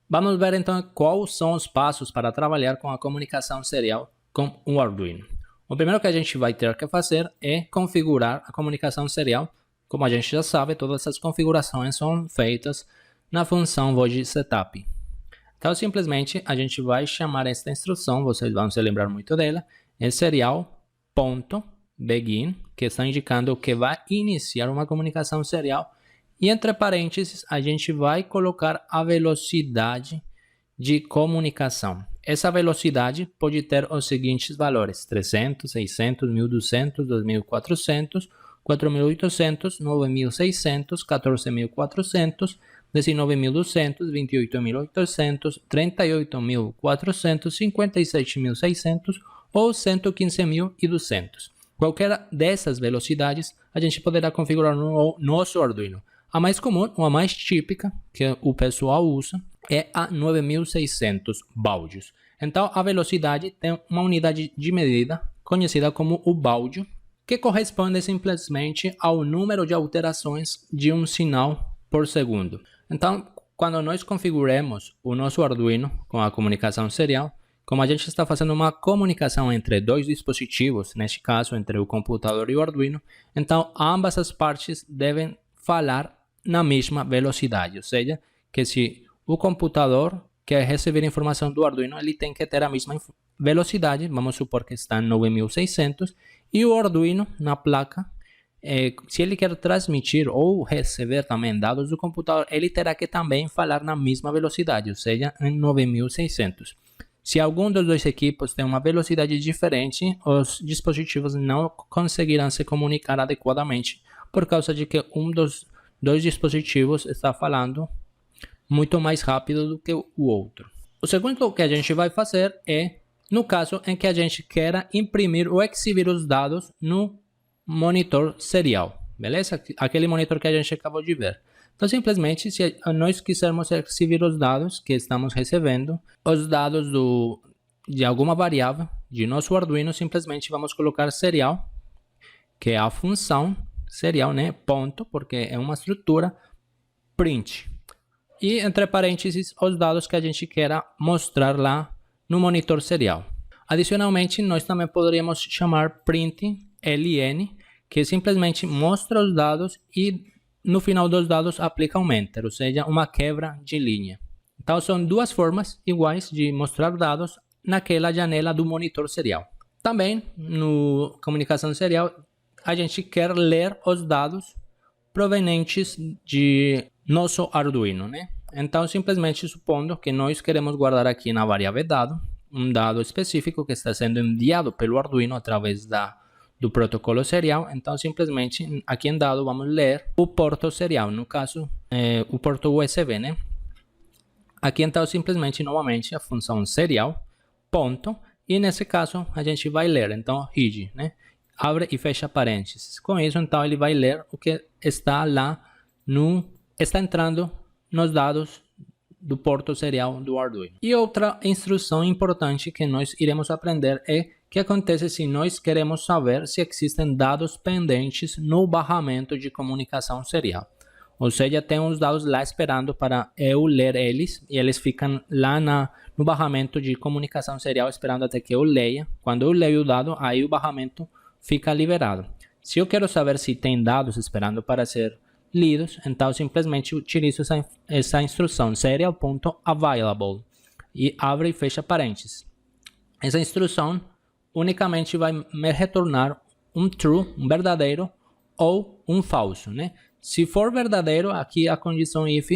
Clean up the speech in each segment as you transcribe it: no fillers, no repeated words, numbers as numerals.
Vamos ver então quais são os passos para trabalhar com a comunicação serial com o Arduino. O primeiro que a gente vai ter que fazer é configurar a comunicação serial. Como a gente já sabe, todas essas configurações são feitas na função void setup. Então, simplesmente, a gente vai chamar esta instrução, vocês vão se lembrar muito dela, é serial.begin, que está indicando que vai iniciar uma comunicação serial. E entre parênteses, a gente vai colocar a velocidade de comunicação. Essa velocidade pode ter os seguintes valores: 300, 600, 1200, 2400, 4800, 9600, 14400, 19200, 28800, 38400, 57600 ou 115200. Qualquer dessas velocidades a gente poderá configurar no nosso Arduino. A mais comum, ou a mais típica, que o pessoal usa, é a 9600 baudios. Então, a velocidade tem uma unidade de medida conhecida como o baudio, que corresponde simplesmente ao número de alterações de um sinal por segundo. Então, quando nós configuramos o nosso Arduino com a comunicação serial, como a gente está fazendo uma comunicação entre dois dispositivos, neste caso entre o computador e o Arduino, então ambas as partes devem falar na mesma velocidade, ou seja, que se o computador quer receber informação do Arduino, ele tem que ter a mesma velocidade, vamos supor que está em 9600, e o Arduino na placa, se ele quer transmitir ou receber também dados do computador, ele terá que também falar na mesma velocidade, ou seja, em 9600. Se algum dos dois equipos tem uma velocidade diferente, os dispositivos não conseguirão se comunicar adequadamente, por causa de que um dos dois dispositivos está falando muito mais rápido do que o outro. O segundo que a gente vai fazer é no caso em que a gente queira imprimir ou exibir os dados no monitor serial, beleza? Aquele monitor que a gente acabou de ver. Então, simplesmente, se nós quisermos exibir os dados que estamos recebendo, os dados de alguma variável de nosso Arduino, simplesmente vamos colocar serial, que é a função serial, né? Ponto, porque é uma estrutura, print. E entre parênteses, os dados que a gente queira mostrar lá no monitor serial. Adicionalmente, nós também poderíamos chamar println, que simplesmente mostra os dados e no final dos dados aplica um enter, ou seja, uma quebra de linha. Então, são duas formas iguais de mostrar dados naquela janela do monitor serial. Também, no comunicação serial, a gente quer ler os dados provenientes de nosso Arduino, né? Então, simplesmente supondo que nós queremos guardar aqui na variável dado, um dado específico que está sendo enviado pelo Arduino através do protocolo serial. Então, simplesmente aqui em dado vamos ler o porto serial, no caso, o porto USB, né? Aqui então, simplesmente, novamente, a função serial, ponto, e nesse caso a gente vai ler, então, read, né? Abre e fecha parênteses. Com isso, então, ele vai ler o que está lá está entrando nos dados do porto serial do Arduino. E outra instrução importante que nós iremos aprender é o que acontece se nós queremos saber se existem dados pendentes no barramento de comunicação serial. Ou seja, tem uns dados lá esperando para eu ler eles, e eles ficam lá no barramento de comunicação serial esperando até que eu leia. Quando eu leio o dado, aí o barramento fica liberado. Se eu quero saber se tem dados esperando para ser lidos, então simplesmente utilizo essa instrução serial.available e abre e fecha parênteses. Essa instrução unicamente vai me retornar um true, um verdadeiro, ou um falso, né? Se for verdadeiro, aqui a condição if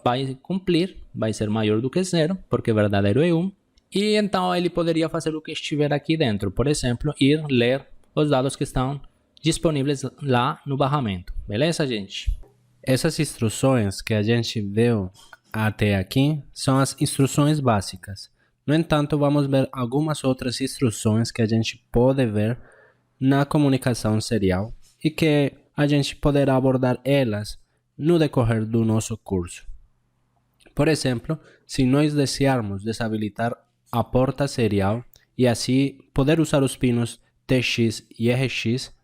vai cumprir, vai ser maior do que 0, porque verdadeiro é 1, e então ele poderia fazer o que estiver aqui dentro, por exemplo, ir ler os dados que estão disponíveis lá no barramento. Beleza, gente? Essas instruções que a gente viu até aqui são as instruções básicas. No entanto, vamos ver algumas outras instruções que a gente pode ver na comunicação serial e que a gente poderá abordar elas no decorrer do nosso curso. Por exemplo, se nós desejarmos desabilitar a porta serial e assim poder usar os pinos TX e RX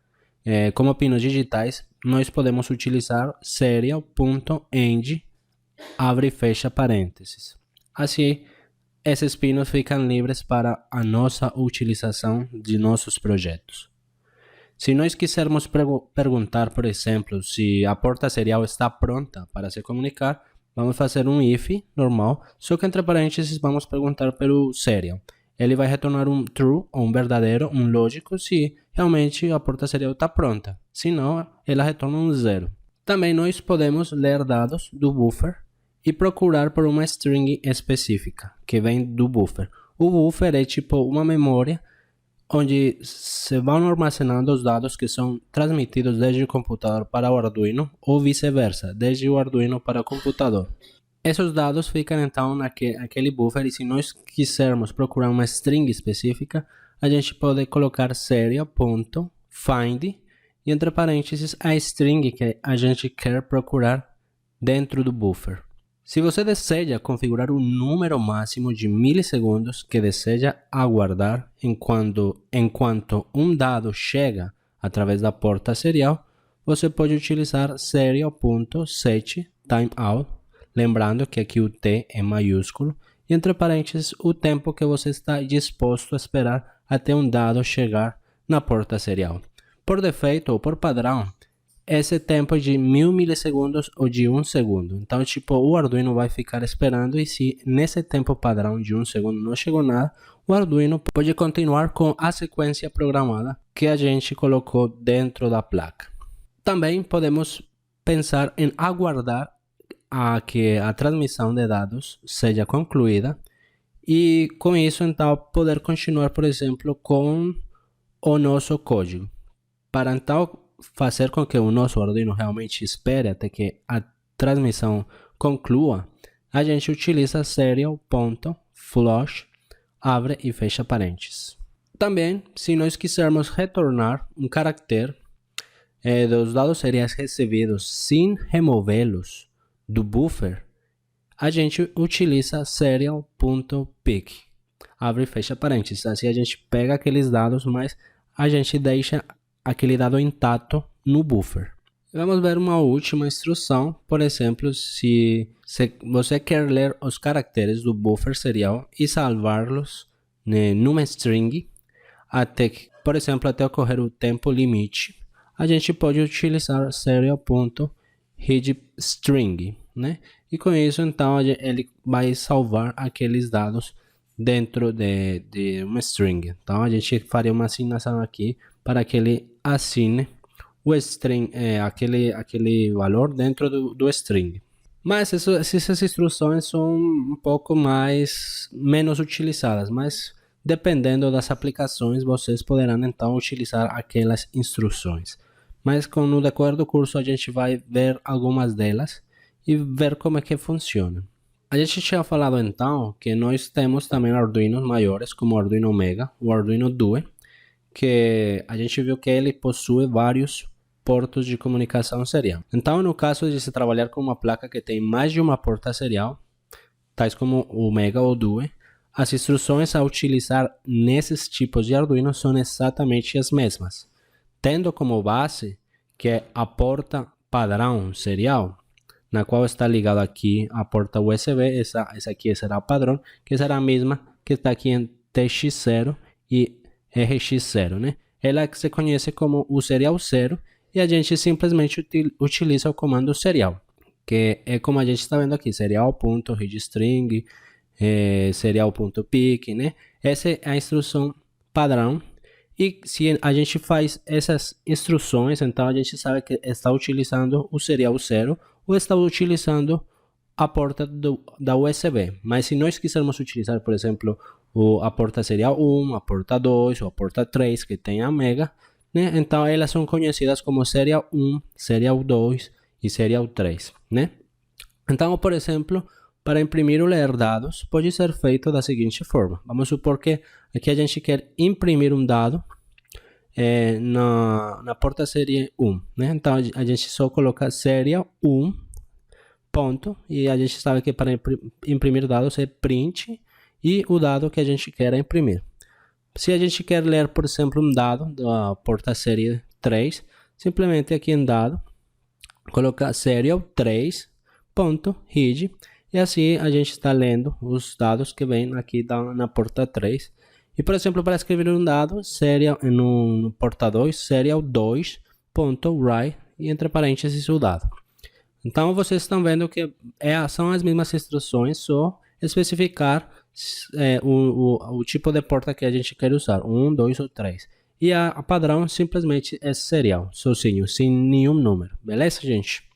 como pinos digitais, nós podemos utilizar serial.end abre e fecha parênteses. Assim, esses pinos ficam livres para a nossa utilização de nossos projetos. Se nós quisermos perguntar, por exemplo, se a porta serial está pronta para se comunicar, vamos fazer um if normal, só que entre parênteses vamos perguntar pelo serial. Ele vai retornar um true, ou um verdadeiro, um lógico, se realmente a porta serial está pronta. Se não, ela retorna um zero. Também nós podemos ler dados do buffer e procurar por uma string específica que vem do buffer. O buffer é tipo uma memória onde se vão armazenando os dados que são transmitidos desde o computador para o Arduino ou vice-versa, desde o Arduino para o computador. Esses dados ficam então naquele buffer, e se nós quisermos procurar uma string específica, a gente pode colocar serial.find e entre parênteses a string que a gente quer procurar dentro do buffer. Se você deseja configurar o número máximo de milissegundos que deseja aguardar enquanto um dado chega através da porta serial, você pode utilizar serial.setTimeout, lembrando que aqui o T é maiúsculo, e entre parênteses o tempo que você está disposto a esperar até um dado chegar na porta serial. Por defeito ou por padrão, esse tempo é de 1000 milissegundos ou de 1 segundo. Então, tipo, o Arduino vai ficar esperando, e se nesse tempo padrão de 1 segundo não chegou nada, o Arduino pode continuar com a sequência programada que a gente colocou dentro da placa. Também podemos pensar em aguardar a que a transmissão de dados seja concluída e com isso então poder continuar, por exemplo, com o nosso código. Para então fazer com que o nosso Arduino realmente espere até que a transmissão conclua, a gente utiliza serial.flush, abre e fecha parênteses. Também, se nós quisermos retornar um caractere dos dados seriais recebidos sem removê-los do buffer, a gente utiliza serial.pick, abre e fecha parênteses. Assim a gente pega aqueles dados, mas a gente deixa aquele dado intacto no buffer. Vamos ver uma última instrução. Por exemplo, se você quer ler os caracteres do buffer serial e salvá-los numa string, por exemplo, até ocorrer o tempo limite, a gente pode utilizar serial.readString, né? E com isso, então, ele vai salvar aqueles dados dentro de uma string. Então, a gente faria uma assignação aqui para que ele assine o string, aquele valor dentro do string. Mas essas instruções são um pouco menos utilizadas, mas dependendo das aplicações, vocês poderão então utilizar aquelas instruções. Mas no decorrer do curso a gente vai ver algumas delas e ver como é que funciona. A gente tinha falado então que nós temos também Arduinos maiores, como o Arduino Mega, o Arduino Due, que a gente viu que ele possui vários portos de comunicação serial. Então, no caso de se trabalhar com uma placa que tem mais de uma porta serial, tais como o Mega ou Due, as instruções a utilizar nesses tipos de Arduino são exatamente as mesmas, tendo como base que é a porta padrão serial, na qual está ligado aqui a porta USB, essa aqui será o padrão, que será a mesma que está aqui em TX0 e RX0, né? Ela que se conhece como o serial 0, e a gente simplesmente utiliza o comando serial, que é como a gente está vendo aqui, serial.readString, serial.pick, né? Essa é a instrução padrão, e se a gente faz essas instruções, então a gente sabe que está utilizando o serial 0 ou está utilizando a porta da USB. Mas se nós quisermos utilizar, por exemplo, a porta serial 1, a porta 2 ou a porta 3 que tem a Mega, né? Então elas são conhecidas como serial 1, serial 2 e serial 3, né? Então, por exemplo, para imprimir ou ler dados, pode ser feito da seguinte forma. Vamos supor que aqui a gente quer imprimir um dado na porta série 1, né? Então a gente só coloca serial 1, ponto, e a gente sabe que para imprimir dados é print e o dado que a gente quer imprimir. Se a gente quer ler, por exemplo, um dado da porta série 3, simplesmente aqui em dado, colocar serial3.read E assim a gente está lendo os dados que vem aqui na porta 3. E, por exemplo, para escrever um dado, serial, no porta 2, serial2.write e entre parênteses o dado. Então, vocês estão vendo que são as mesmas instruções, só especificar o tipo de porta que a gente quer usar, 1, 2 ou 3. E a padrão simplesmente é serial, sozinho, sem nenhum número. Beleza, gente?